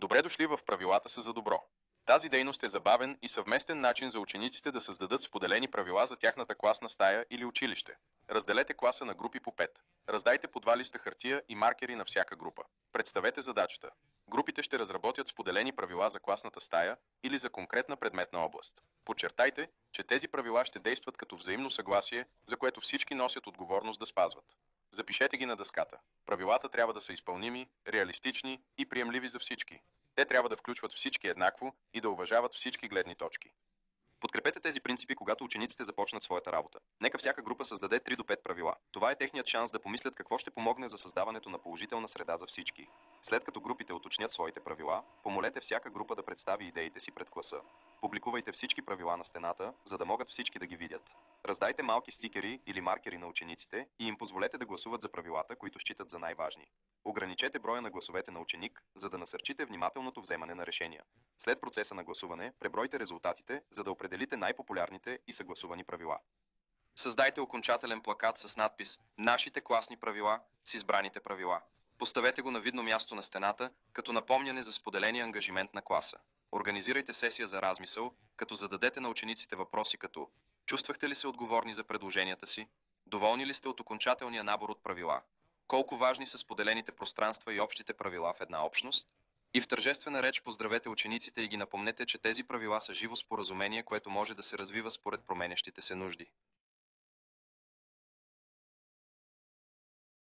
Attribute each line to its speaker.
Speaker 1: Добре дошли в Правилата са за добро. Тази дейност е забавен и съвместен начин за учениците да създадат споделени правила за тяхната класна стая или училище. Разделете класа на групи по 5. Раздайте по 2 листа хартия и маркери на всяка група. Представете задачата. Групите ще разработят споделени правила за класната стая или за конкретна предметна област. Подчертайте, че тези правила ще действат като взаимно съгласие, за което всички носят отговорност да спазват. Запишете ги на дъската. Правилата трябва да са изпълними, реалистични и приемливи за всички. Те трябва да включват всички еднакво и да уважават всички гледни точки.
Speaker 2: Подкрепете тези принципи, когато учениците започнат своята работа. Нека всяка група създаде 3 до 5 правила. Това е техният шанс да помислят какво ще помогне за създаването на положителна среда за всички. След като групите уточнят своите правила, помолете всяка група да представи идеите си пред класа. Публикувайте всички правила на стената, за да могат всички да ги видят. Раздайте малки стикери или маркери на учениците и им позволете да гласуват за правилата, които считат за най-важни. Ограничете броя на гласовете на ученик, за да насърчите внимателното вземане на решения. След процеса на гласуване, пребройте резултатите, за да определите най-популярните и съгласувани правила. Създайте окончателен плакат с надпис «Нашите класни правила с избраните правила». Поставете го на видно място на стената, като напомняне за споделения ангажимент на класа. Организирайте сесия за размисъл, като зададете на учениците въпроси като «Чувствахте ли се отговорни за предложенията си? Доволни ли сте от окончателния набор от правила? Колко важни са споделените пространства и общите правила в една общност?» И в тържествена реч поздравете учениците и ги напомнете, че тези правила са живо споразумение, което може да се развива според променящите се нужди.